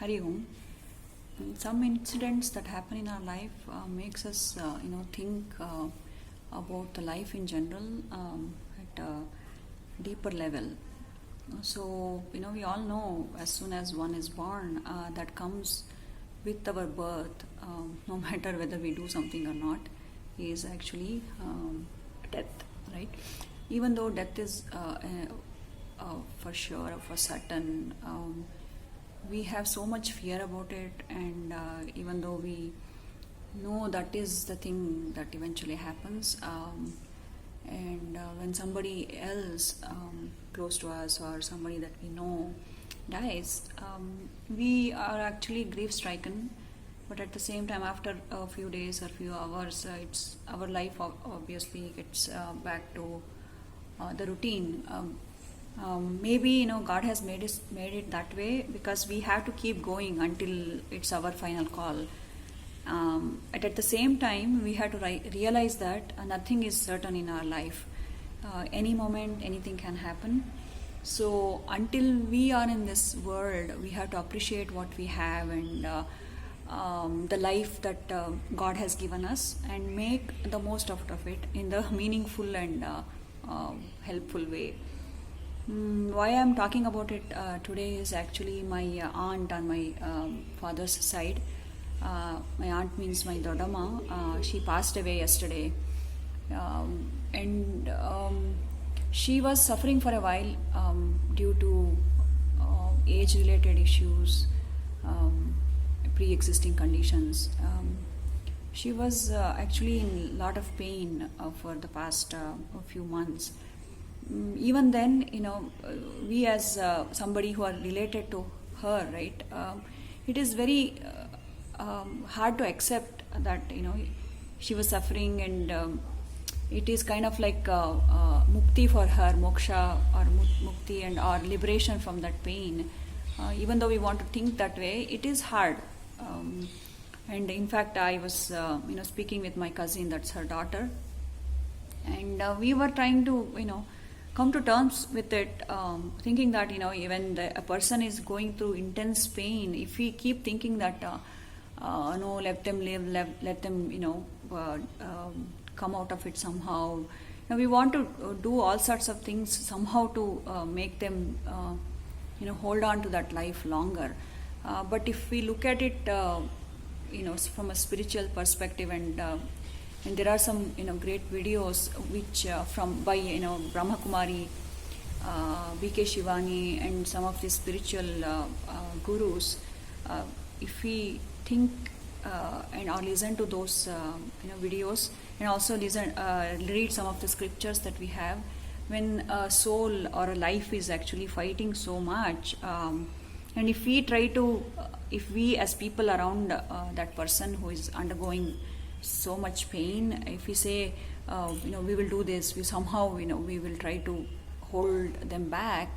Hari Om. Some incidents that happen in our life makes us, think about the life in general at a deeper level. So, we all know as soon as one is born, that comes with our birth, no matter whether we do something or not, is actually death, right? Even though death is for sure, for certain, we have so much fear about it, and even though we know that is the thing that eventually happens, and when somebody else close to us or somebody that we know dies, we are actually grief striken. But at the same time, after a few days or few hours, it's our life obviously gets back to the routine. Maybe God has made it that way because we have to keep going until it's our final call. At the same time, we have to realize that nothing is certain in our life. Any moment, anything can happen. So until we are in this world, we have to appreciate what we have and the life that God has given us, and make the most out of it in the meaningful and helpful way. Why I'm talking about it today is actually my aunt on my father's side. My aunt means my Dodama. She passed away yesterday, and she was suffering for a while due to age-related issues, pre-existing conditions. She was actually in a lot of pain for the past few months. Even then, we as somebody who are related to her, right, it is very hard to accept that she was suffering, and it is kind of like mukti for her, moksha or mukti, and or liberation from that pain. Even though we want to think that way, it is hard. And in fact, I was speaking with my cousin, that's her daughter, and we were trying to come to terms with it, thinking that even a person is going through intense pain, if we keep thinking that no, let them live, let them come out of it somehow. Now we want to do all sorts of things somehow to make them hold on to that life longer. But if we look at it from a spiritual perspective, and there are some great videos which by Brahma Kumari, B.K. Shivani, and some of the spiritual gurus. If we think and or listen to those videos, and also read some of the scriptures that we have, when a soul or a life is actually fighting so much, and if we try to, if we as people around that person who is undergoing so much pain, if we say we will do this, we somehow we will try to hold them back,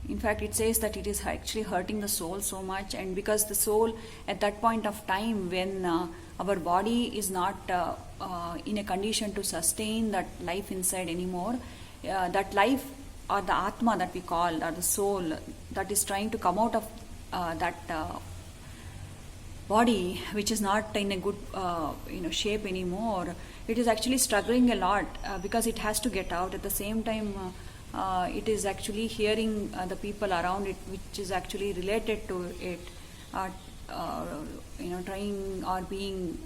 in fact it says that it is actually hurting the soul so much. And because the soul at that point of time, when our body is not in a condition to sustain that life inside anymore, that life, or the atma that we call, or the soul that is trying to come out of that body, which is not in a good shape anymore, it is actually struggling a lot because it has to get out. At the same time, it is actually hearing the people around it, which is actually related to it, trying or being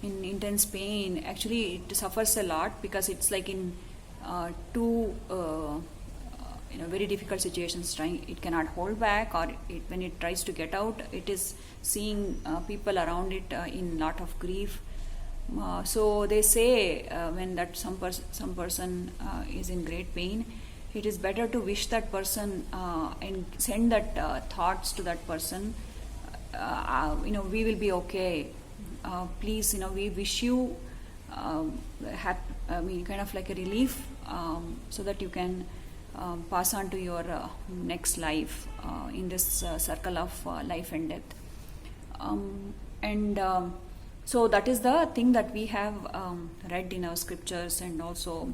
in intense pain. Actually, it suffers a lot because it's like in two very difficult situations. It cannot hold back, or when it tries to get out, it is seeing people around it in lot of grief. So they say when that some person is in great pain, it is better to wish that person and send that thoughts to that person. We will be okay. Please, we wish you kind of like a relief, so that you can pass on to your next life in this circle of life and death. So that is the thing that we have read in our scriptures, and also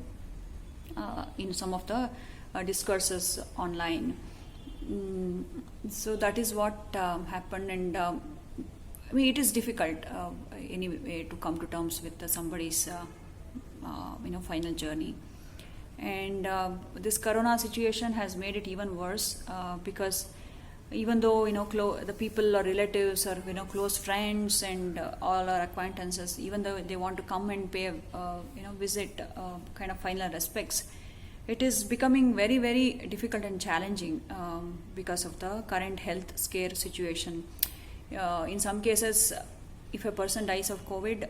in some of the discourses online. So that is what happened, and I mean it is difficult anyway to come to terms with somebody's final journey. And this corona situation has made it even worse because even though the people or relatives or close friends and all our acquaintances, even though they want to come and pay visit kind of final respects, it is becoming very very difficult and challenging because of the current health scare situation. In some cases, if a person dies of COVID,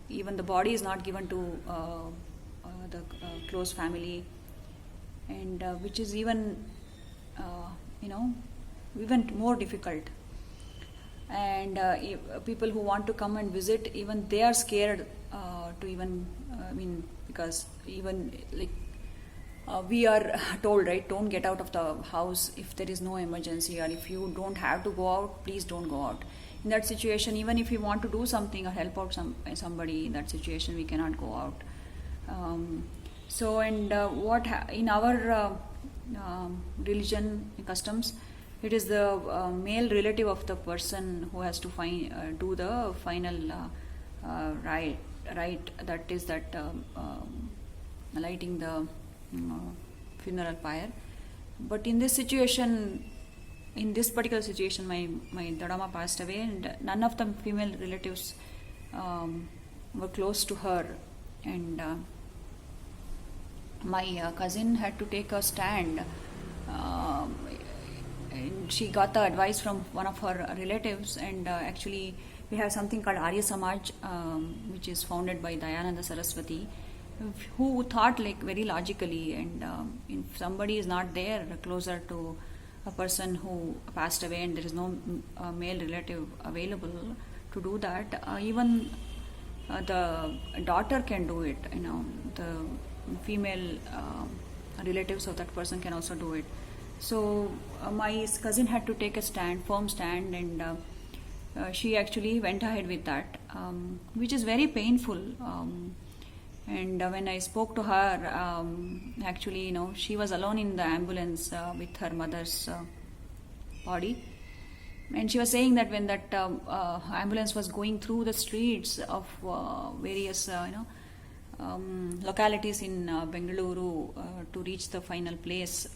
even the body is not given to the close family, and which is even even more difficult. And people who want to come and visit, even they are scared to even because even like we are told, right, don't get out of the house if there is no emergency, or if you don't have to go out, please don't go out. In that situation, even if we want to do something or help out somebody in that situation, we cannot go out. In our religion customs, it is the male relative of the person who has to do the final rite. That is that lighting the funeral pyre. But in this situation, in this particular situation, my Dadama passed away, and none of the female relatives were close to her, and my cousin had to take a stand. And she got the advice from one of her relatives, and actually we have something called Arya Samaj, which is founded by Dayananda Saraswati, who thought like very logically, and if somebody is not there closer to a person who passed away and there is no male relative available to do that, even the daughter can do it, the female relatives of that person can also do it. So my cousin had to take a firm stand, and she actually went ahead with that, which is very painful. And when I spoke to her, actually, she was alone in the ambulance with her mother's body. And she was saying that when that ambulance was going through the streets of various, localities in Bengaluru to reach the final place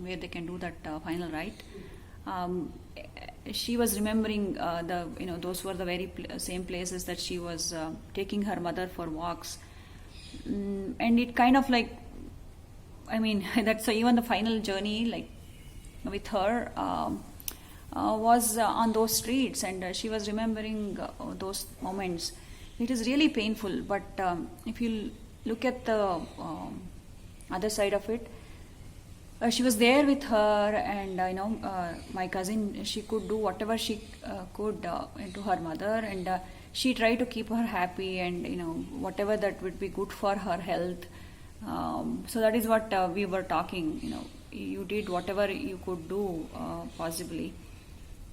where they can do that final rite, she was remembering those were the very same places that she was taking her mother for walks. And it kind of like, that's even the final journey, like with her, was on those streets, and she was remembering those moments. It is really painful, but if you look at the other side of it, she was there with her, and my cousin, she could do whatever she could to her mother, and she tried to keep her happy, and whatever that would be good for her health. So that is what we were talking. You did whatever you could do possibly,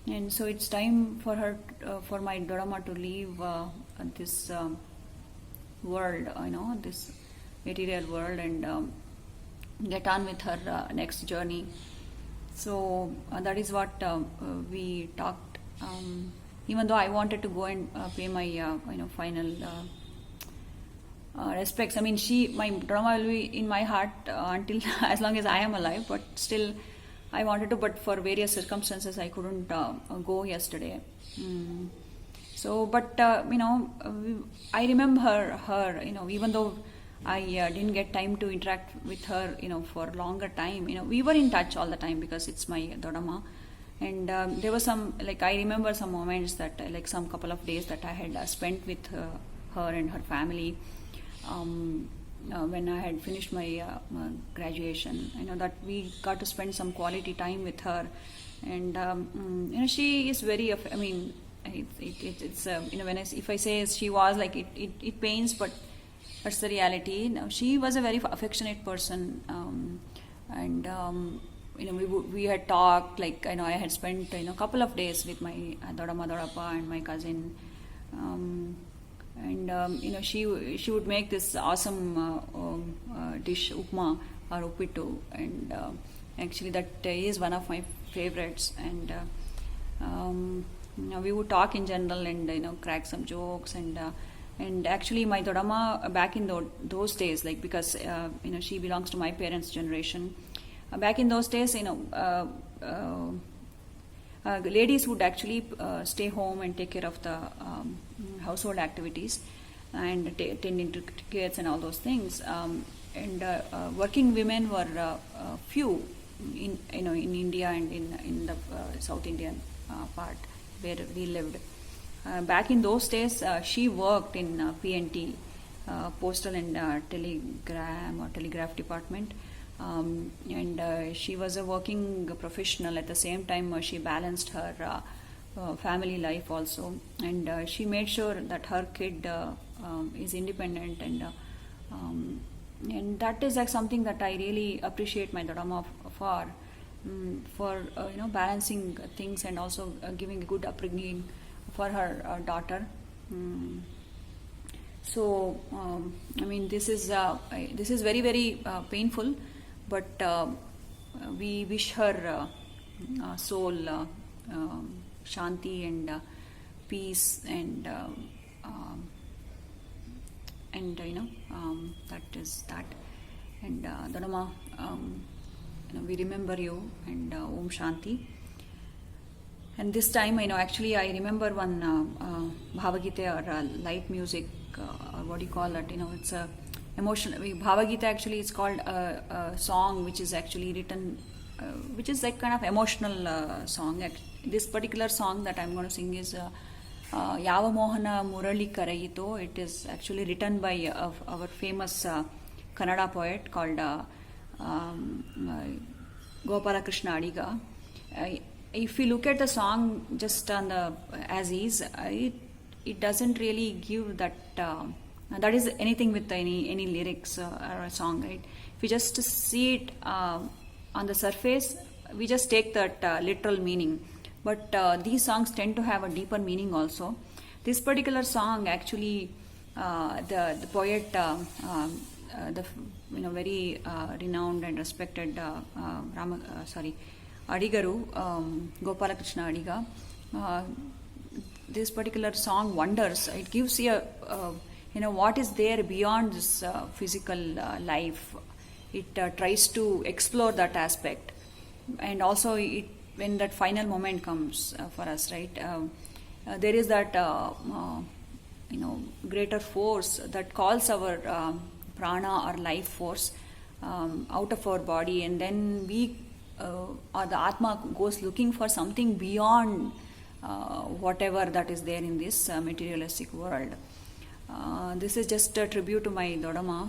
and so it's time for her, for my Dorama to leave this world, this material world, and get on with her next journey. So that is what we talked. Even though I wanted to go and pay my final respects. My drama will be in my heart until as long as I am alive. But still, I wanted to. But for various circumstances, I couldn't go yesterday. So, but I remember her. Even though I didn't get time to interact with her, for longer time. We were in touch all the time because it's my Dodama. And there was some, I remember some moments that, some couple of days that I had spent with her and her family when I had finished my graduation. That we got to spend some quality time with her. And, she is very, it's if I say she was, it pains, but that's the reality. She was a very affectionate person. We had talked, I had spent a couple of days with my Dodama Dodapa and my cousin, she would make this awesome dish upma or uppitu, and Actually, that is one of my favorites, and we would talk in general and crack some jokes and actually my Dodama back in those days, like because she belongs to my parents' generation. Back in those days, ladies would actually stay home and take care of the household activities and tending to kids and all those things. And working women were few in India and in the South Indian part where we lived. Back in those days, she worked in P&T, Postal and Telegram or Telegraph Department. And she was a working professional. At the same time, she balanced her family life also, and she made sure that her kid is independent, and that is like something that I really appreciate my Dodama for balancing things and also giving a good upbringing for her daughter. So I mean, this is very very painful, but we wish her soul shanti and peace, and that is that. And Dodama, we remember you, and Om Shanti. And this time, actually, I remember one Bhavagita or light music, or what do you call it? It's a emotional. Bhavagita actually is called a song which is actually written, which is like kind of emotional song. This particular song that I'm going to sing is Yava Mohana Murali Karayito. It is actually written by our famous Kannada poet called Gopala Krishna Adiga. If you look at the song just on the as is, it doesn't really give that that is anything with any lyrics or a song, right? If you just see it on the surface, we just take that literal meaning. But these songs tend to have a deeper meaning also. This particular song actually, the poet, the very renowned and respected Adigaru, Gopala Krishna Adiga. This particular song wonders. It gives you what is there beyond this physical life. It tries to explore that aspect, and also when that final moment comes for us, right? There is that greater force that calls our prana or life force out of our body, and then we or the Atma goes looking for something beyond whatever that is there in this materialistic world. This is just a tribute to my Dodama.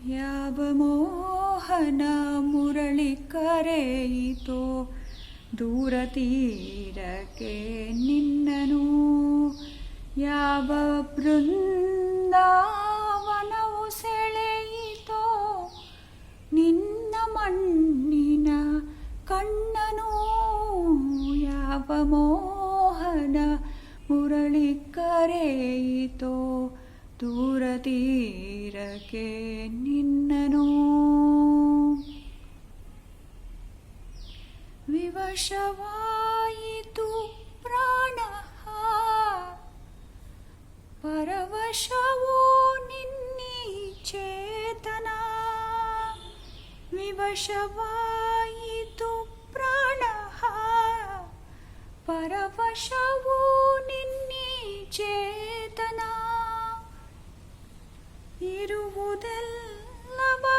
Yava Mohana Murali Kareito Duratirake Ninnanu Yava Brundavanavu Seleito Ninna Mannina Kannanu Yava Mohana Murali Kareito Duratirake Ninnanu Vivashavayitu Pranaha Paravashavo Ninni Chetana Vivashavayitu Pranaha Paravashavo Ninni Chetana Iruvudellava